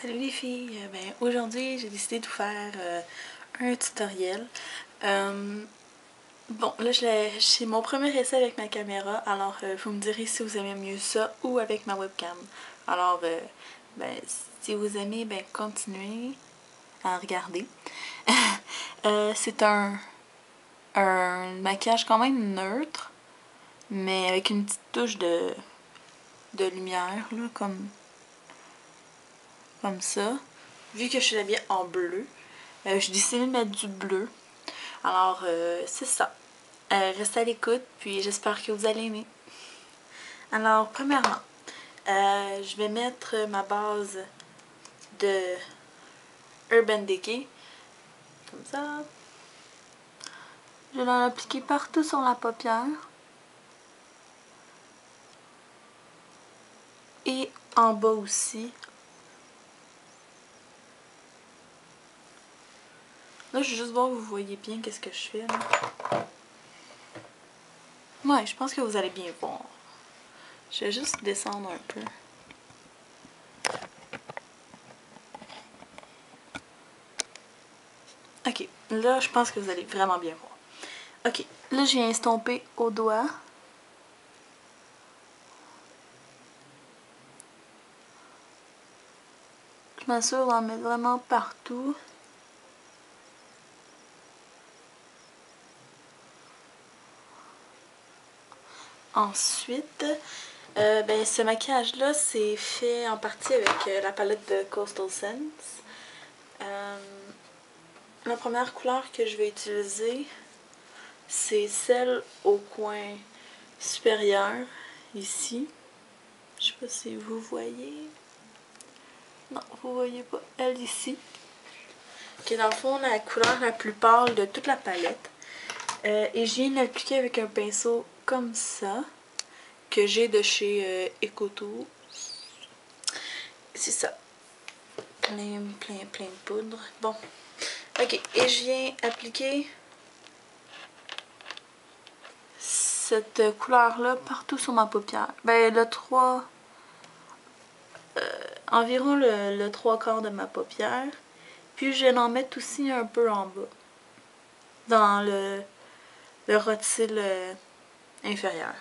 Salut les filles, aujourd'hui j'ai décidé de vous faire un tutoriel. Bon là c'est mon premier essai avec ma caméra, alors vous me direz si vous aimez mieux ça ou avec ma webcam. Alors si vous aimez, continuez à regarder. C'est un maquillage quand même neutre, mais avec une petite touche de lumière là, comme ça. Vu que je suis habillée en bleu, j'ai décidé de mettre du bleu. Alors, c'est ça. Restez à l'écoute, puis j'espère que vous allez aimer. Alors, premièrement, je vais mettre ma base de Urban Decay. Comme ça. Je vais l'appliquer partout sur la paupière. Et en bas aussi. Là, je vais juste voir si vous voyez bien qu'est-ce que je fais. Là. Ouais, je pense que vous allez bien voir. Je vais juste descendre un peu. Ok, là, je pense que vous allez vraiment bien voir. Ok, là, je viens estomper au doigt. Je m'assure d'en mettre vraiment partout. Ensuite, ce maquillage-là, c'est fait en partie avec la palette de Coastal Scents. La première couleur que je vais utiliser, c'est celle au coin supérieur, ici. Je sais pas si vous voyez. Non, vous voyez pas. Elle ici. Qui est dans le fond la couleur la plus pâle de toute la palette. Et je viens de l'appliquer avec un pinceau comme ça. Que j'ai de chez Ecoto. C'est ça. Plein de poudre. Bon. Ok. Et je viens appliquer cette couleur-là partout sur ma paupière. Environ le 3/4 de ma paupière. Puis je vais en mettre aussi un peu en bas. Dans le rotile inférieur.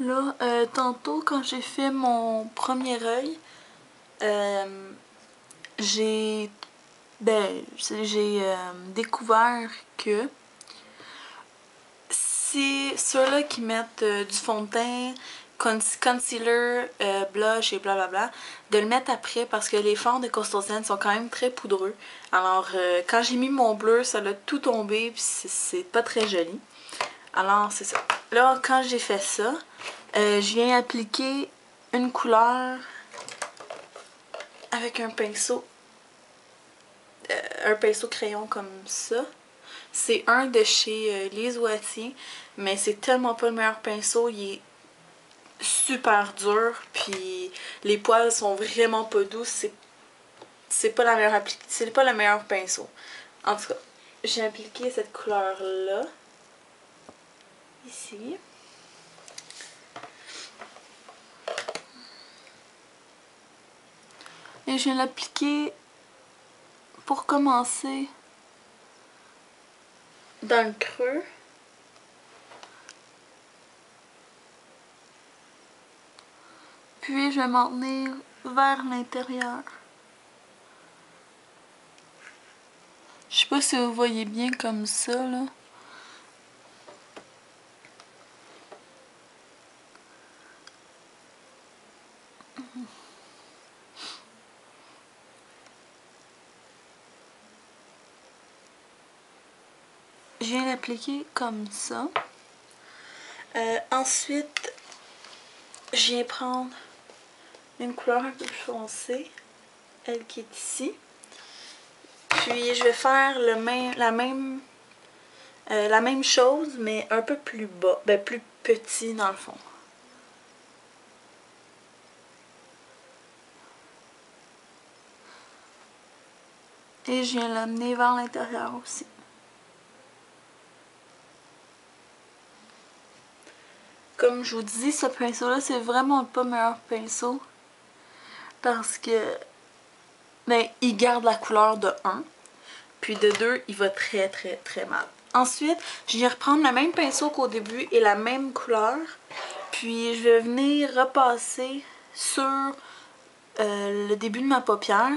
Là, tantôt, quand j'ai fait mon premier œil, j'ai découvert que si ceux-là qui mettent du fond de teint, concealer, blush et blablabla, de le mettre après parce que les fonds de Coastal Scents sont quand même très poudreux. Alors, quand j'ai mis mon bleu, ça l'a tout tombé puis c'est pas très joli. Alors, c'est ça. Là, quand j'ai fait ça, je viens appliquer une couleur avec un pinceau crayon comme ça. C'est un de chez Lise Wattier, mais c'est tellement pas le meilleur pinceau. Il est super dur, puis les poils sont vraiment pas doux. C'est pas la meilleure c'est pas le meilleur pinceau. En tout cas, j'ai appliqué cette couleur-là. Ici. Et je viens l'appliquer pour commencer dans le creux. Puis je vais m'en tenir vers l'intérieur. Je sais pas si vous voyez bien comme ça, là. Je viens l'appliquer comme ça. Ensuite, je viens prendre une couleur un peu plus foncée, elle qui est ici. Puis je vais faire la même chose, mais un peu plus bas, plus petit dans le fond. Et je viens l'amener vers l'intérieur aussi. Comme je vous dis, ce pinceau-là, c'est vraiment pas le meilleur pinceau. Parce que, ben, il garde la couleur de 1. Puis de 2, il va très très très mal. Ensuite, je vais reprendre le même pinceau qu'au début et la même couleur. Puis je vais venir repasser sur le début de ma paupière.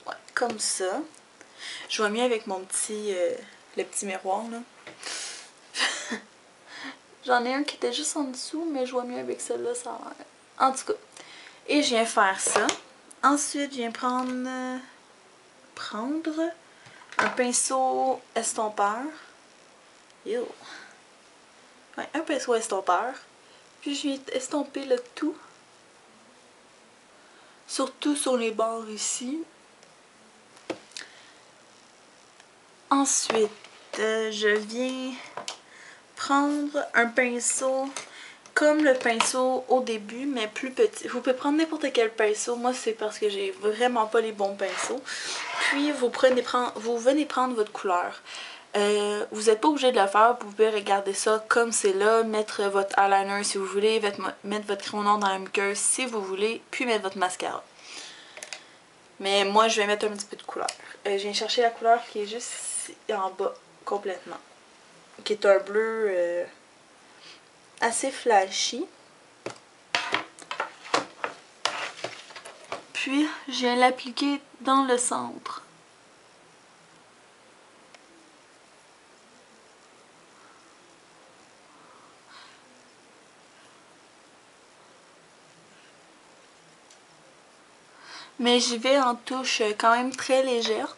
Ouais, comme ça. Je vois mieux avec mon petit, le petit miroir là. J'en ai un qui était juste en dessous, mais je vois mieux avec celle-là, ça a l'air. En tout cas. Et je viens faire ça. Ensuite, je viens prendre un pinceau estompeur. Yo. Ouais, un pinceau estompeur. Puis je viens estomper le tout. Surtout sur les bords ici. Ensuite, je viens prendre un pinceau comme le pinceau au début, mais plus petit. Vous pouvez prendre n'importe quel pinceau. Moi, c'est parce que j'ai vraiment pas les bons pinceaux. Puis, vous venez prendre votre couleur. Vous n'êtes pas obligé de le faire. Vous pouvez regarder ça comme c'est là. Mettre votre eyeliner si vous voulez. Mettre votre crayon noir dans la muqueuse si vous voulez. Puis mettre votre mascara. Mais moi, je vais mettre un petit peu de couleur. Je viens chercher la couleur qui est juste en bas, complètement. Qui est un bleu assez flashy. Puis, je viens l'appliquer dans le centre. Mais j'y vais en touche quand même très légère.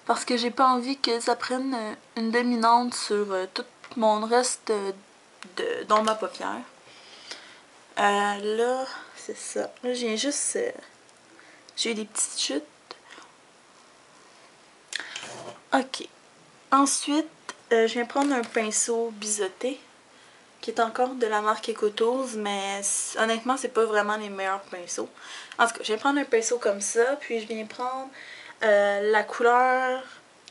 Parce que j'ai pas envie que ça prenne une dominante sur tout mon reste dans ma paupière. Là, c'est ça. Là, j'ai juste... j'ai eu des petites chutes. Ok. Ensuite, je viens prendre un pinceau biseauté. Qui est encore de la marque Ecotools, mais honnêtement, c'est pas vraiment les meilleurs pinceaux. En tout cas, je viens prendre un pinceau comme ça, puis je viens prendre la couleur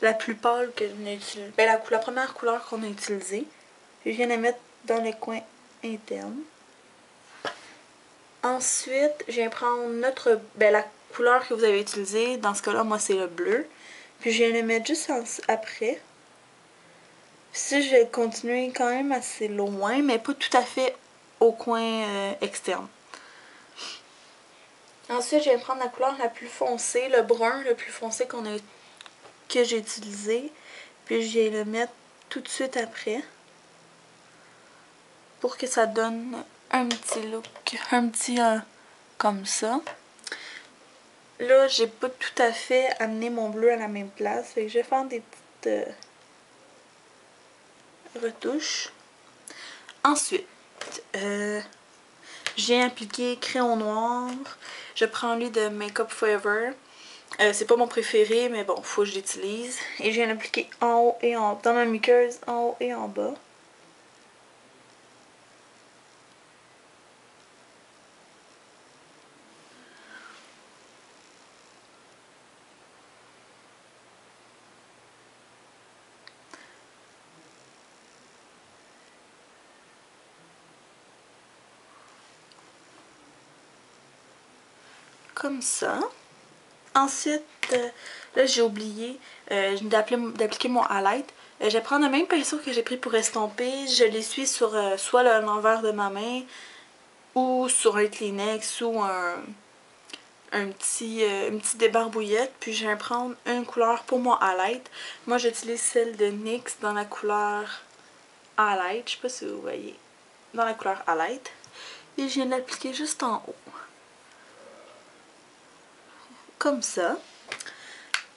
la plus pâle que je n'ai utilisée. Ben, la première couleur qu'on a utilisée. Puis je viens la mettre dans les coins internes. Ensuite, je viens prendre la couleur que vous avez utilisée. Dans ce cas-là, moi, c'est le bleu. Puis je viens le mettre juste après. Si je vais continuer quand même assez loin, mais pas tout à fait au coin externe. Ensuite, je vais prendre la couleur la plus foncée, le brun le plus foncé que j'ai utilisé. Puis je vais le mettre tout de suite après. Pour que ça donne un petit look, comme ça. Là, j'ai pas tout à fait amené mon bleu à la même place. Fait que je vais faire des petites retouches. Ensuite, je viens appliquer crayon noir. Je prends lui de Make Up Forever. C'est pas mon préféré, mais bon, faut que je l'utilise. Et je viens l'appliquer en haut et en bas, dans ma muqueuse, en haut et en bas. Comme ça. Ensuite, là j'ai oublié d'appliquer mon highlight. Je vais prendre le même pinceau que j'ai pris pour estomper. Je l'essuie sur soit l'envers de ma main ou sur un Kleenex ou une petite débarbouillette. Puis je vais prendre une couleur pour mon highlight. Moi j'utilise celle de NYX dans la couleur highlight. Je sais pas si vous voyez. Dans la couleur highlight. Et je viens de l'appliquer juste en haut. Comme ça.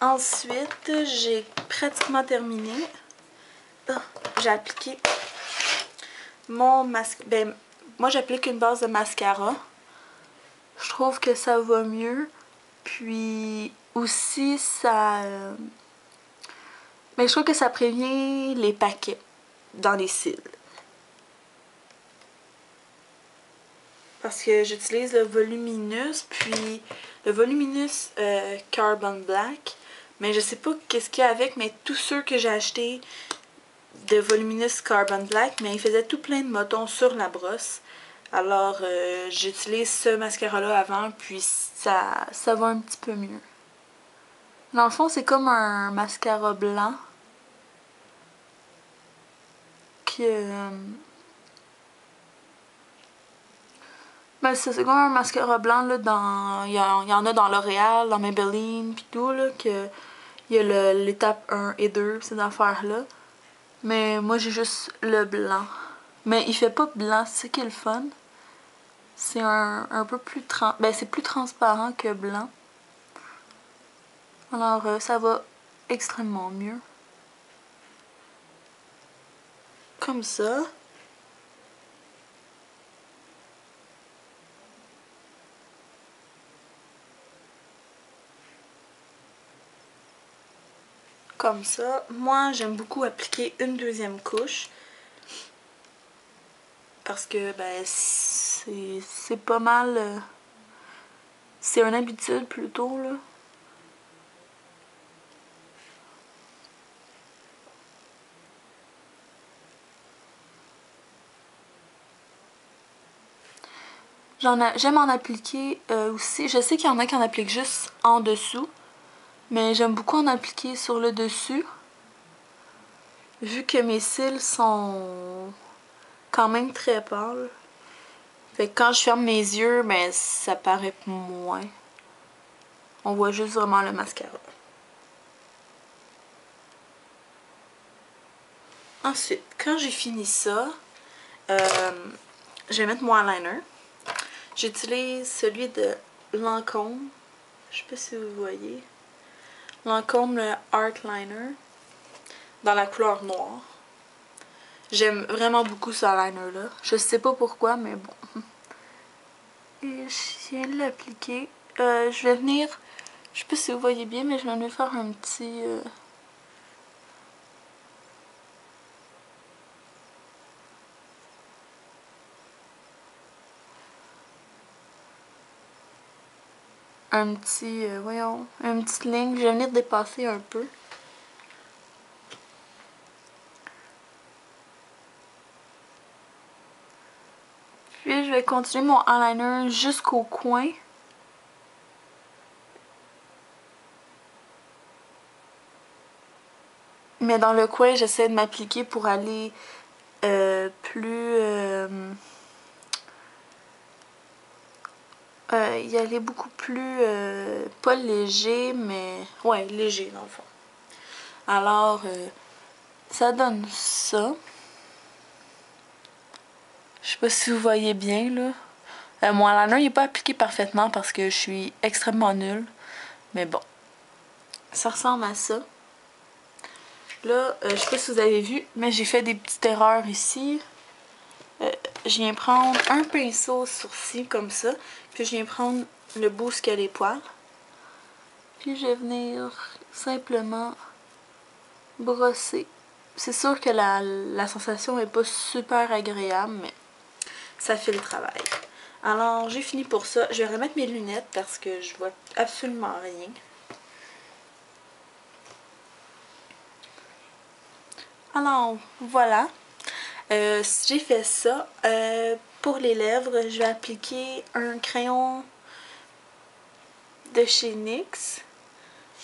Ensuite, j'ai pratiquement terminé. J'ai appliqué mon mascara. Ben, moi, j'applique une base de mascara. Je trouve que ça va mieux. Puis aussi, ça... mais je trouve que ça prévient les paquets dans les cils. parce que j'utilise le Voluminous, puis le Voluminous Carbon Black. Mais je sais pas qu'est-ce qu'il y a avec, mais tous ceux que j'ai achetés de Voluminous Carbon Black, mais ils faisaient tout plein de motons sur la brosse. Alors j'utilise ce mascara-là avant, puis ça va un petit peu mieux. Dans le fond, c'est comme un mascara blanc que... ben c'est comme un mascara blanc, là, il y en a dans L'Oréal, dans Maybelline, pis tout, là, que il y a l'étape 1 et 2, ces affaires-là. Mais moi, j'ai juste le blanc. Mais il fait pas blanc, c'est ça qui est le fun. C'est un peu plus ben c'est plus transparent que blanc. Alors, ça va extrêmement mieux. Comme ça. Comme ça. Moi, j'aime beaucoup appliquer une deuxième couche. Parce que, ben, c'est pas mal... c'est une habitude, plutôt, là. J'aime en appliquer aussi. Je sais qu'il y en a qui en appliquent juste en dessous. Mais j'aime beaucoup en appliquer sur le dessus. Vu que mes cils sont quand même très pâles. Fait que quand je ferme mes yeux, ben ça paraît moins. On voit juste vraiment le mascara. Ensuite, quand j'ai fini ça, je vais mettre mon eyeliner. J'utilise celui de Lancôme. Je sais pas si vous voyez. Lancôme le Art Liner. Dans la couleur noire. J'aime vraiment beaucoup ce eyeliner-là. Je sais pas pourquoi, mais bon. Et je viens de l'appliquer. Je vais venir... Je sais pas si vous voyez bien, mais je vais venir faire un petit... voyons, une petite ligne. Je vais venir dépasser un peu. Puis je vais continuer mon eyeliner jusqu'au coin. Mais dans le coin, j'essaie de m'appliquer pour aller plus... y aller beaucoup plus... pas léger, mais... ouais, léger dans le fond. Alors, ça donne ça. Je sais pas si vous voyez bien, là. Mon eyeliner, il n'est pas appliqué parfaitement parce que je suis extrêmement nulle. Mais bon. Ça ressemble à ça. Là, je sais pas si vous avez vu, mais j'ai fait des petites erreurs ici. Je viens prendre un pinceau sourcil comme ça. Puis je viens prendre le bout qui a les poils. Puis je vais venir simplement brosser. C'est sûr que la sensation n'est pas super agréable, mais ça fait le travail. Alors, j'ai fini pour ça. Je vais remettre mes lunettes parce que je vois absolument rien. Alors, voilà. J'ai fait ça. Pour les lèvres, je vais appliquer un crayon de chez NYX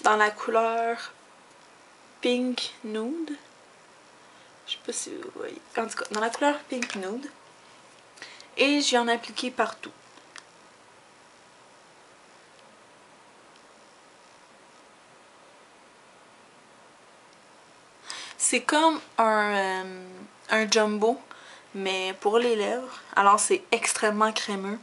dans la couleur Pink Nude. Je sais pas si vous voyez. En tout cas, dans la couleur Pink Nude. Et je vais en appliquer partout. C'est comme un jumbo, mais pour les lèvres. Alors c'est extrêmement crémeux.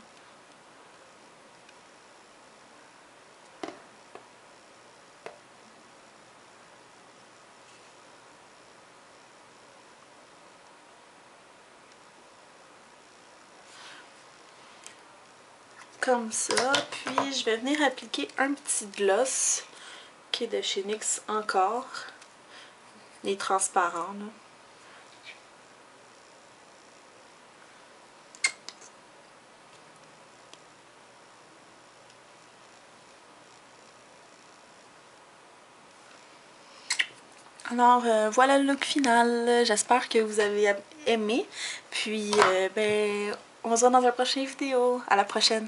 Comme ça. Puis je vais venir appliquer un petit gloss qui est de chez NYX encore. Il est transparent, là. Alors voilà le look final, j'espère que vous avez aimé, puis ben on se voit dans un prochain vidéo, à la prochaine!